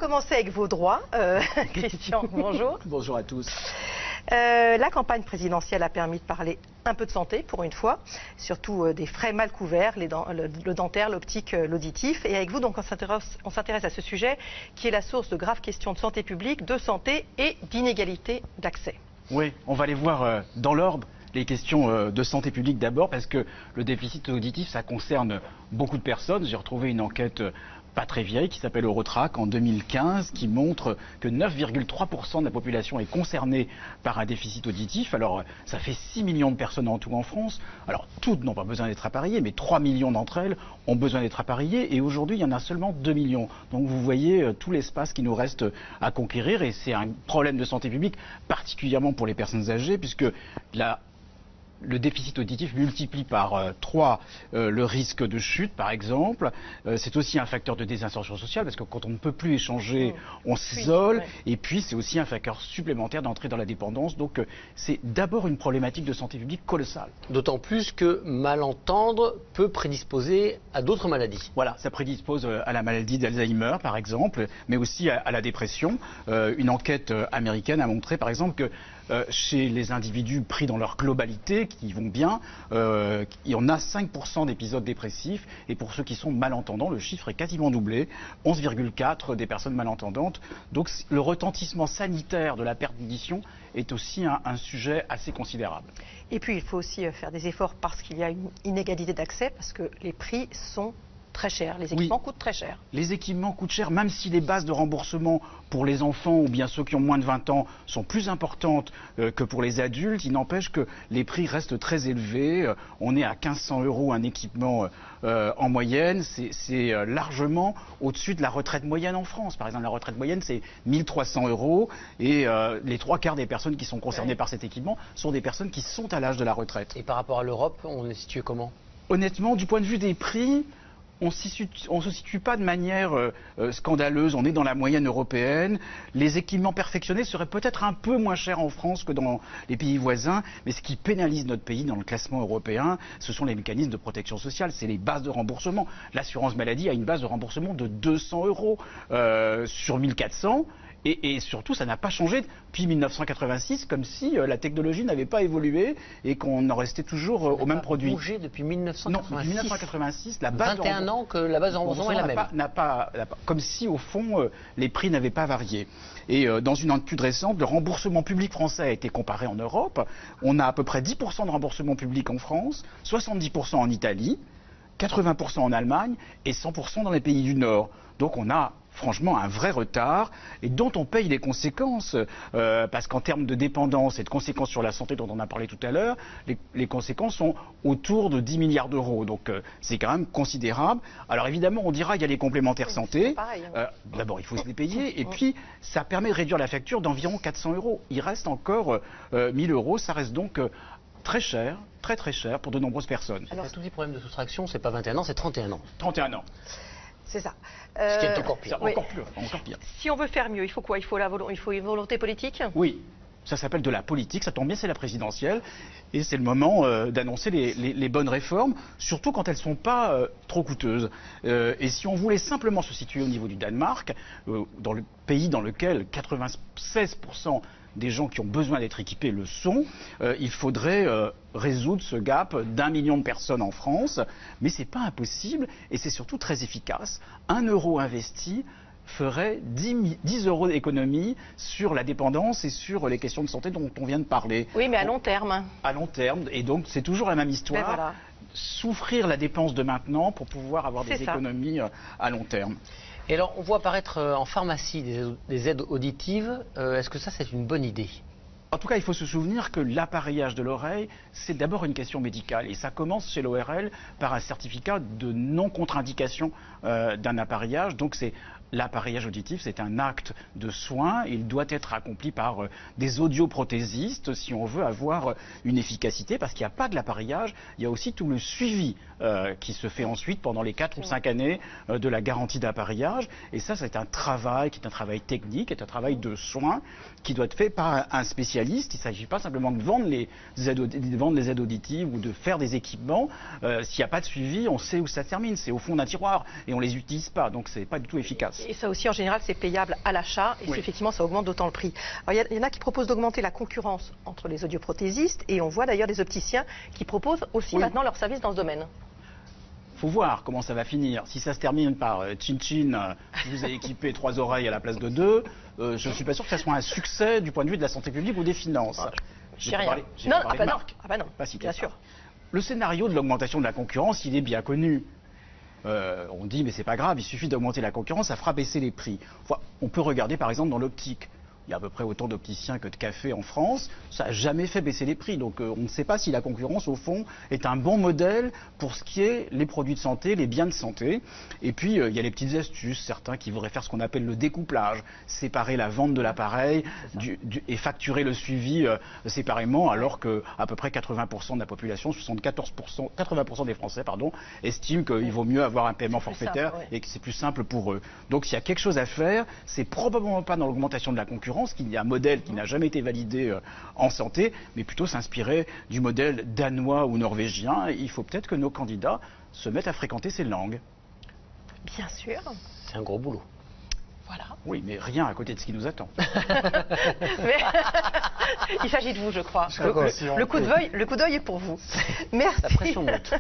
commencer avec vos droits. Christian, bonjour. Bonjour à tous. La campagne présidentielle a permis de parler un peu de santé pour une fois, surtout des frais mal couverts, le dentaire, l'optique, l'auditif. Et avec vous, donc, on s'intéresse à ce sujet qui est la source de graves questions de santé publique, de santé et d'inégalité d'accès. Oui, on va les voir dans l'ordre. Les questions de santé publique d'abord, parce que le déficit auditif, ça concerne beaucoup de personnes. J'ai retrouvé une enquête pas très vieille qui s'appelle Eurotrac en 2015 qui montre que 9,3% de la population est concernée par un déficit auditif. Alors ça fait 6 millions de personnes en tout en France. Alors toutes n'ont pas besoin d'être appareillées, mais 3 millions d'entre elles ont besoin d'être appareillées et aujourd'hui il y en a seulement 2 millions. Donc vous voyez tout l'espace qui nous reste à conquérir et c'est un problème de santé publique particulièrement pour les personnes âgées puisque le déficit auditif multiplie par 3 le risque de chute, par exemple. C'est aussi un facteur de désinsertion sociale, parce que quand on ne peut plus échanger, on s'isole. Ouais. Et puis, c'est aussi un facteur supplémentaire d'entrée dans la dépendance. Donc, c'est d'abord une problématique de santé publique colossale. D'autant plus que mal entendre peut prédisposer à d'autres maladies. Voilà, ça prédispose à la maladie d'Alzheimer, par exemple, mais aussi à la dépression. Une enquête américaine a montré, par exemple, que chez les individus pris dans leur globalité, qui vont bien, il y en a 5% d'épisodes dépressifs. Et pour ceux qui sont malentendants, le chiffre est quasiment doublé, 11,4 des personnes malentendantes. Donc le retentissement sanitaire de la perte d'audition est aussi un sujet assez considérable. Et puis il faut aussi faire des efforts parce qu'il y a une inégalité d'accès, parce que les prix sont très cher, les équipements coûtent très cher. Les équipements coûtent cher, même si les bases de remboursement pour les enfants ou bien ceux qui ont moins de 20 ans sont plus importantes que pour les adultes, il n'empêche que les prix restent très élevés. On est à 1500 € un équipement en moyenne, c'est largement au-dessus de la retraite moyenne en France. Par exemple, la retraite moyenne c'est 1300 € et les 3/4 des personnes qui sont concernées par cet équipement sont des personnes qui sont à l'âge de la retraite. Et par rapport à l'Europe, on est situé comment? Honnêtement, du point de vue des prix, on ne se situe pas de manière scandaleuse, on est dans la moyenne européenne. Les équipements perfectionnés seraient peut-être un peu moins chers en France que dans les pays voisins, mais ce qui pénalise notre pays dans le classement européen, ce sont les mécanismes de protection sociale, c'est les bases de remboursement. L'assurance maladie a une base de remboursement de 200 € sur 1400. Et surtout, ça n'a pas changé depuis 1986, comme si la technologie n'avait pas évolué et qu'on en restait toujours au même produit. Ça n'a pas bougé depuis 1986. Non, depuis 1986, la base 21 ans que la base de remboursement est la même. Comme si, au fond, les prix n'avaient pas varié. Et dans une étude récente, le remboursement public français a été comparé en Europe. On a à peu près 10% de remboursement public en France, 70% en Italie, 80% en Allemagne et 100% dans les pays du Nord. Donc on a franchement un vrai retard et dont on paye les conséquences parce qu'en termes de dépendance et de conséquences sur la santé dont on a parlé tout à l'heure, les conséquences sont autour de 10 milliards d'euros. Donc c'est quand même considérable. Alors évidemment on dira il y a les complémentaires santé. D'abord il faut se les payer et puis ça permet de réduire la facture d'environ 400 €. Il reste encore 1000 €. Ça reste donc très cher, très cher pour de nombreuses personnes. Alors tout petit problème de soustraction, c'est pas 21 ans, c'est 31 ans. 31 ans. C'est ça. Ce qui est encore pire. Oui. Encore pire. Si on veut faire mieux, il faut quoi? Il faut une volonté politique? Oui. Ça s'appelle de la politique, ça tombe bien, c'est la présidentielle. Et c'est le moment d'annoncer les bonnes réformes, surtout quand elles ne sont pas trop coûteuses. Et si on voulait simplement se situer au niveau du Danemark, dans le pays dans lequel 96% des gens qui ont besoin d'être équipés le sont, il faudrait résoudre ce gap d'1 million de personnes en France. Mais ce n'est pas impossible et c'est surtout très efficace. 1 € investi ferait 10 € d'économie sur la dépendance et sur les questions de santé dont on vient de parler. Oui, mais à long terme. À long terme, et donc c'est toujours la même histoire. Voilà. Souffrir la dépense de maintenant pour pouvoir avoir des économies à long terme. Et alors, on voit apparaître en pharmacie des aides auditives. Est-ce que ça, c'est une bonne idée ? En tout cas, il faut se souvenir que l'appareillage de l'oreille, c'est d'abord une question médicale. Et ça commence chez l'ORL par un certificat de non-contre-indication d'un appareillage. Donc c'est l'appareillage auditif, c'est un acte de soin. Il doit être accompli par des audioprothésistes si on veut avoir une efficacité. Parce qu'il n'y a pas de l'appareillage, il y a aussi tout le suivi qui se fait ensuite pendant les 4 ou 5 années de la garantie d'appareillage. Et ça, c'est un travail qui est un travail technique, qui est un travail de soin qui doit être fait par un spécialiste. Il ne s'agit pas simplement de vendre les aides auditives ou de faire des équipements. S'il n'y a pas de suivi, on sait où ça termine. C'est au fond d'un tiroir et on ne les utilise pas. Donc ce n'est pas du tout efficace. Et ça aussi, en général, c'est payable à l'achat et effectivement, ça augmente d'autant le prix. Alors, il y en a qui proposent d'augmenter la concurrence entre les audioprothésistes et on voit d'ailleurs des opticiens qui proposent aussi maintenant leurs services dans ce domaine. Faut voir comment ça va finir. Si ça se termine par chin-chin, vous avez équipé 3 oreilles à la place de 2, je ne suis pas sûr que ça soit un succès du point de vue de la santé publique ou des finances. Je sais rien. Non, pas si bien sûr. Le scénario de l'augmentation de la concurrence, il est bien connu. On dit mais c'est pas grave, il suffit d'augmenter la concurrence, ça fera baisser les prix. Enfin, on peut regarder par exemple dans l'optique. Il y a à peu près autant d'opticiens que de cafés en France. Ça n'a jamais fait baisser les prix. Donc on ne sait pas si la concurrence, au fond, est un bon modèle pour ce qui est les produits de santé, les biens de santé. Et puis il y a les petites astuces, certains qui voudraient faire ce qu'on appelle le découplage, séparer la vente de l'appareil et facturer le suivi séparément, alors qu'à peu près 80% de la population, 80% des Français, estiment qu'il vaut mieux avoir un paiement forfaitaire et que c'est plus simple pour eux. Donc s'il y a quelque chose à faire, c'est probablement pas dans l'augmentation de la concurrence, qu'il y a un modèle qui n'a jamais été validé en santé, mais plutôt s'inspirer du modèle danois ou norvégien. Il faut peut-être que nos candidats se mettent à fréquenter ces langues. Bien sûr. C'est un gros boulot. Voilà. Oui, mais rien à côté de ce qui nous attend. Mais il s'agit de vous, je crois. Le coup d'œil est pour vous. Merci. La pression monte.